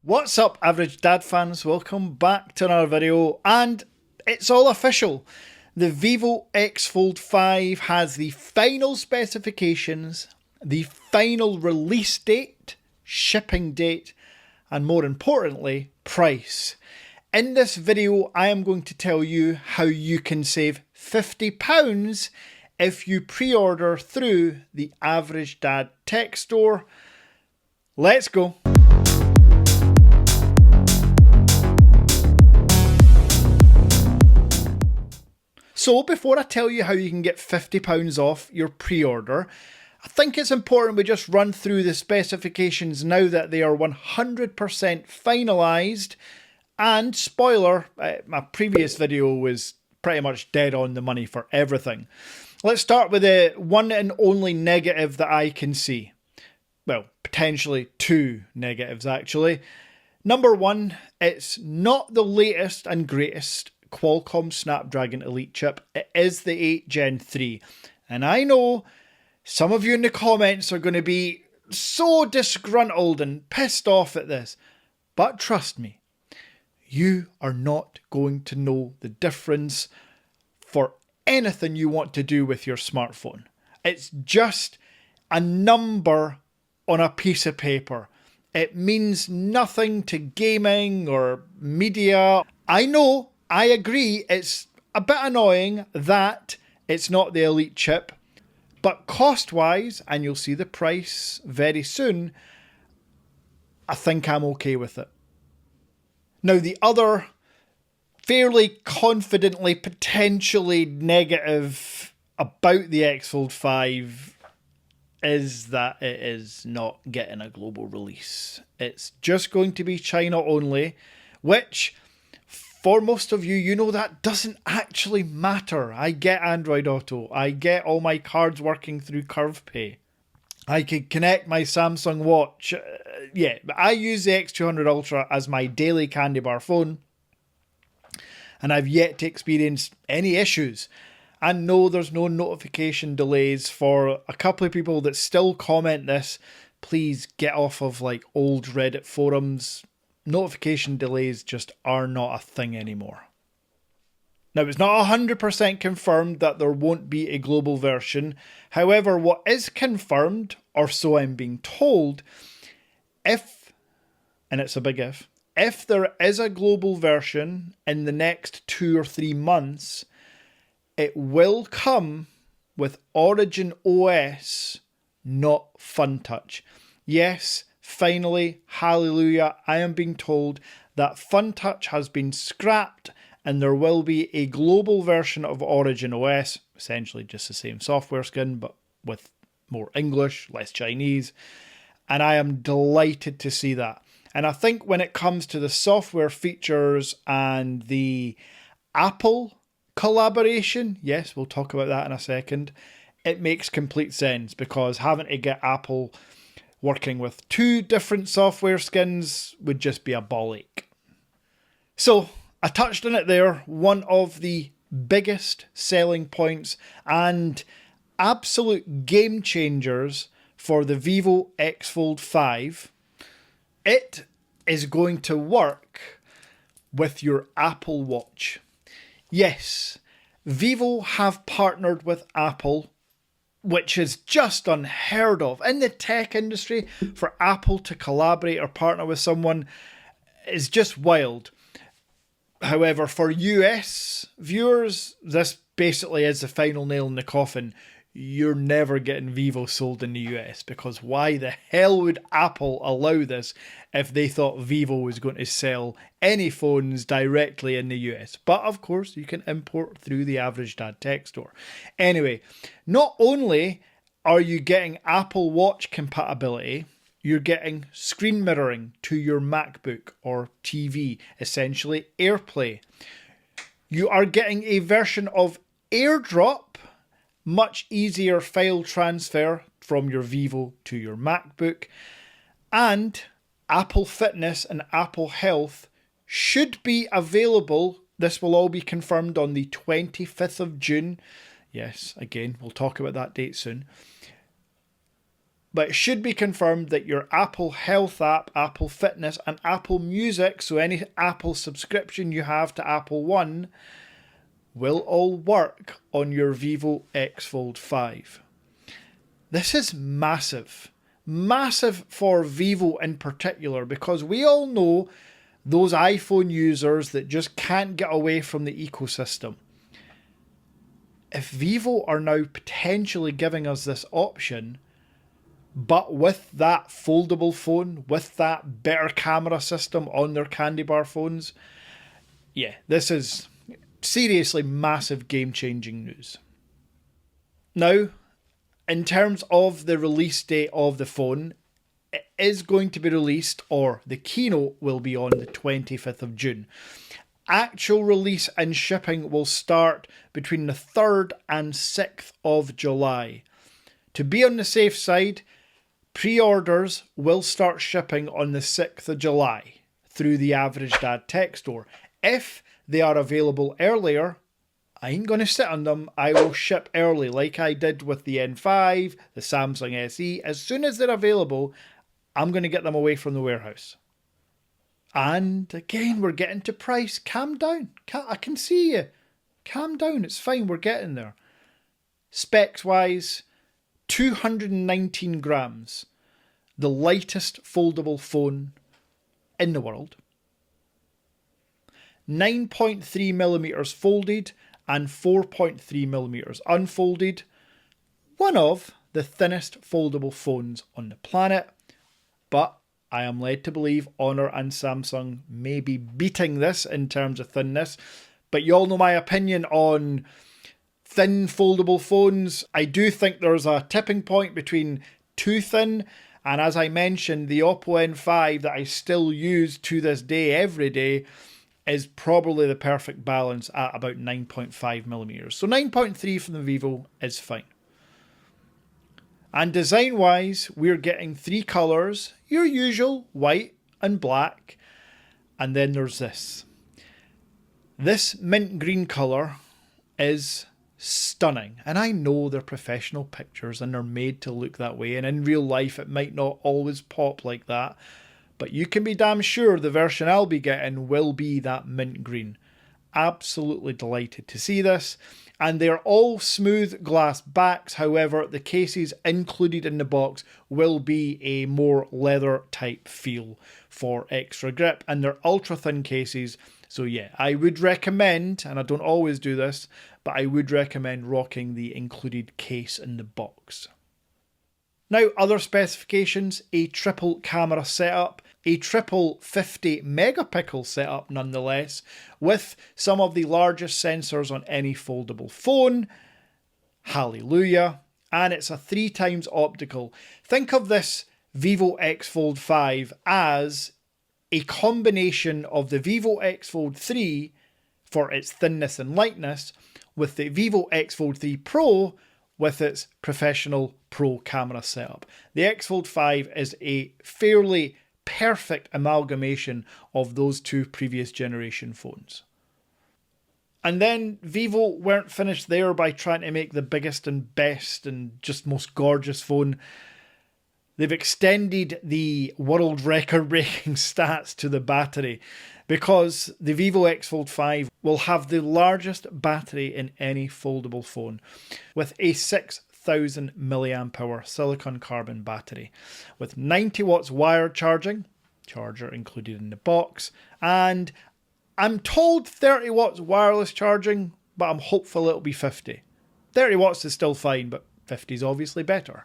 What's up, average dad fans? Welcome back to another video, and it's all official. The Vivo X Fold 5 has the final specifications, the final release date, shipping date, and more importantly, price. In this video, I am going to tell you how you can save £50 if you pre-order through the Average Dad Tech Store. Let's go. So before I tell you how you can get £50 off your pre-order, I think it's important we just run through the specifications now that they are 100% finalised. And spoiler, my previous video was pretty much dead on the money for everything. Let's start with the one and only negative that I can see. Well, potentially two negatives actually. Number one, it's not the latest and greatest Qualcomm Snapdragon Elite chip. It is the 8 Gen 3. And I know some of you in the comments are going to be so disgruntled and pissed off at this. But trust me, you are not going to know the difference for anything you want to do with your smartphone. It's just a number on a piece of paper. It means nothing to gaming or media. I know, I agree, it's a bit annoying that it's not the Elite chip, but cost-wise, and you'll see the price very soon, I think I'm okay with it. Now, the other fairly confidently, potentially negative about the X Fold 5 is that it is not getting a global release. It's just going to be China only, which for most of you, you know that doesn't actually matter. I get Android Auto. I get all my cards working through CurvePay. I could connect my Samsung Watch. Yeah, I use the X200 Ultra as my daily candy bar phone, and I've yet to experience any issues. And no, there's no notification delays. For a couple of people that still comment this, please get off of like old Reddit forums. Notification delays just are not a thing anymore. Now, it's not 100% confirmed that there won't be a global version. However, what is confirmed, or so I'm being told, if, and it's a big if there is a global version in the next 2 or 3 months, it will come with Origin OS, not FunTouch. Yes, finally, hallelujah, I am being told that FunTouch has been scrapped and there will be a global version of Origin OS, essentially just the same software skin, but with more English, less Chinese. And I am delighted to see that. And I think when it comes to the software features and the Apple collaboration, yes, we'll talk about that in a second, it makes complete sense, because having to get Apple working with 2 different software skins would just be a ball ache. So, I touched on it there. One of the biggest selling points and absolute game changers for the Vivo X Fold 5, it is going to work with your Apple Watch. Yes, Vivo have partnered with Apple, which is just unheard of in the tech industry. For Apple to collaborate or partner with someone is just wild. However, for US viewers, this basically is the final nail in the coffin. You're never getting Vivo sold in the US, because why the hell would Apple allow this if they thought Vivo was going to sell any phones directly in the US? But of course, you can import through the Average Dad Tech Store. Anyway, not only are you getting Apple Watch compatibility, you're getting screen mirroring to your MacBook or TV, essentially AirPlay. You are getting a version of AirDrop, much easier file transfer from your Vivo to your MacBook, and Apple Fitness and Apple Health should be available. This will all be confirmed on the 25th of June. Yes, again, we'll talk about that date soon. But it should be confirmed that your Apple Health app, Apple Fitness and Apple Music, so any Apple subscription you have to Apple One, will all work on your Vivo X Fold 5. This is massive. Massive for Vivo in particular, because we all know those iPhone users that just can't get away from the ecosystem. If Vivo are now potentially giving us this option, but with that foldable phone, with that better camera system on their candy bar phones, yeah, this is seriously massive game-changing news. Now, in terms of the release date of the phone, it is going to be released, or the keynote will be on the 25th of June. Actual release and shipping will start between the 3rd and 6th of July. To be on the safe side, pre-orders will start shipping on the 6th of July through the Average Dad Tech Store. If they are available earlier, I ain't going to sit on them. I will ship early like I did with the N5, the Samsung SE. As soon as they're available, I'm going to get them away from the warehouse. And again, we're getting to price. Calm down. I can see you. Calm down. It's fine. We're getting there. Specs-wise, 219 grams. The lightest foldable phone in the world. 9.3 millimeters folded and 4.3 millimeters unfolded. One of the thinnest foldable phones on the planet. But I am led to believe Honor and Samsung may be beating this in terms of thinness. But you all know my opinion on thin foldable phones. I do think there's a tipping point between too thin, and as I mentioned, the Oppo N5 that I still use to this day, every day, is probably the perfect balance at about 9.5 millimeters. So 9.3 from the Vivo is fine. And design-wise, we're getting 3 colours. Your usual white and black. And then there's this. This mint green colour is stunning. And I know they're professional pictures and they're made to look that way. And in real life, it might not always pop like that. But you can be damn sure the version I'll be getting will be that mint green. Absolutely delighted to see this. And they're all smooth glass backs. However, the cases included in the box will be a more leather type feel for extra grip. And they're ultra thin cases. So yeah, I would recommend, and I don't always do this, but I would recommend rocking the included case in the box. Now, other specifications: a triple camera setup, a triple 50 megapixel setup nonetheless, with some of the largest sensors on any foldable phone. Hallelujah. And it's a 3x optical. Think of this Vivo X Fold 5 as a combination of the Vivo X Fold 3 for its thinness and lightness with the Vivo X Fold 3 Pro with its professional pro camera setup. The X Fold 5 is a fairly perfect amalgamation of those two previous generation phones. And then Vivo weren't finished there by trying to make the biggest and best and just most gorgeous phone. They've extended the world record breaking stats to the battery, because the Vivo X Fold 5 will have the largest battery in any foldable phone, with a 6,000 milliamp hour silicon carbon battery, with 90 watts wired charging, charger included in the box, and I'm told 30 watts wireless charging, but I'm hopeful it'll be 50. 30 watts is still fine, but 50 is obviously better.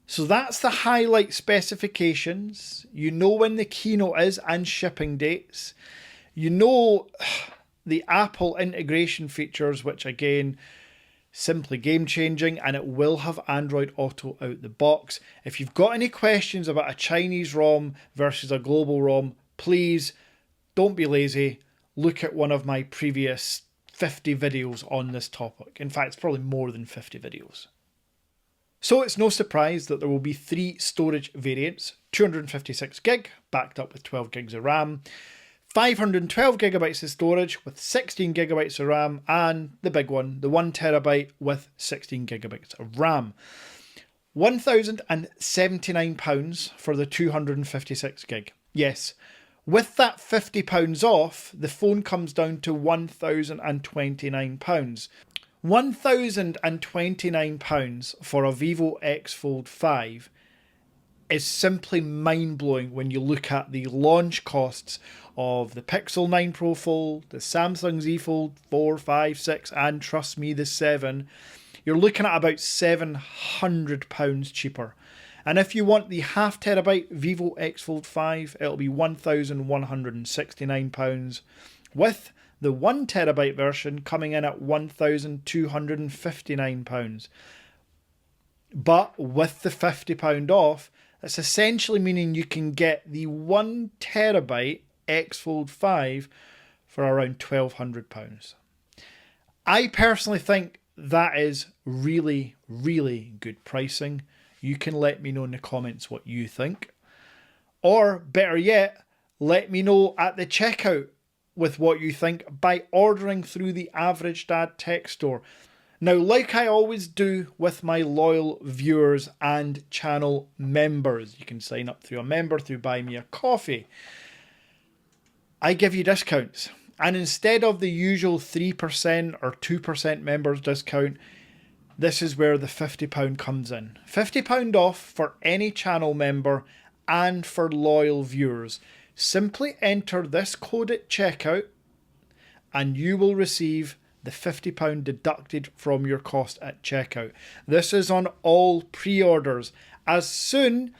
So that's the highlight specifications. You know when the keynote is and shipping dates. You know the Apple integration features, which again, simply game changing, and it will have Android Auto out the box. If you've got any questions about a Chinese ROM versus a global ROM, please don't be lazy. Look at one of my previous 50 videos on this topic. In fact, it's probably more than 50 videos. So it's no surprise that there will be 3 storage variants: 256 gig, backed up with 12 gigs of RAM, 512 gigabytes of storage with 16 gigabytes of RAM, and the big one, the 1 terabyte with 16 gigabytes of RAM. £1,079 for the 256 gig. Yes, with that £50 off, the phone comes down to £1,029. £1,029 for a Vivo X Fold 5 is simply mind-blowing when you look at the launch costs of the Pixel 9 Pro Fold, the Samsung Z Fold 4, 5, 6, and trust me, the 7. You're looking at about £700 cheaper. And if you want the half terabyte Vivo X Fold 5, it'll be £1,169, with the 1 terabyte version coming in at £1,259. But with the £50 off, it's essentially meaning you can get the 1 terabyte X Fold 5 for around £1,200. I personally think that is really, really good pricing. You can let me know in the comments what you think. Or better yet, let me know at the checkout with what you think by ordering through the Average Dad Tech Store. Now, like I always do with my loyal viewers and channel members, you can sign up through a member through Buy Me a Coffee. I give you discounts. And instead of the usual 3% or 2% members discount, this is where the £50 comes in. £50 off for any channel member and for loyal viewers. Simply enter this code at checkout and you will receive the £50 deducted from your cost at checkout. This is on all pre-orders. As soon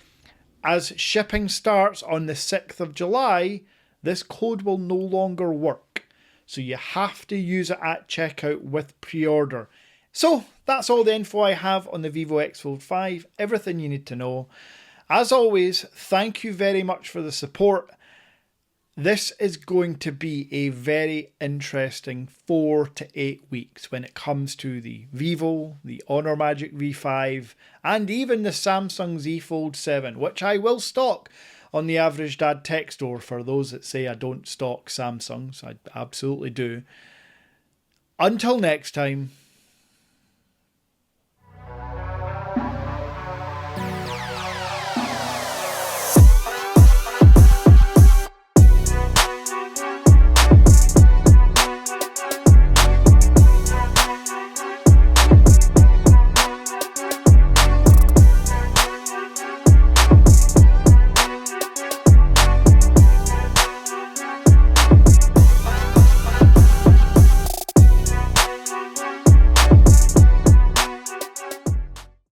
as shipping starts on the 6th of July, this code will no longer work. So you have to use it at checkout with pre-order. So that's all the info I have on the Vivo X Fold 5. Everything you need to know. As always, thank you very much for the support. This is going to be a very interesting 4 to 8 weeks when it comes to the Vivo, the Honor Magic V5, and even the Samsung Z Fold 7, which I will stock on the Average Dad Tech Store for those that say I don't stock Samsungs. I absolutely do. Until next time.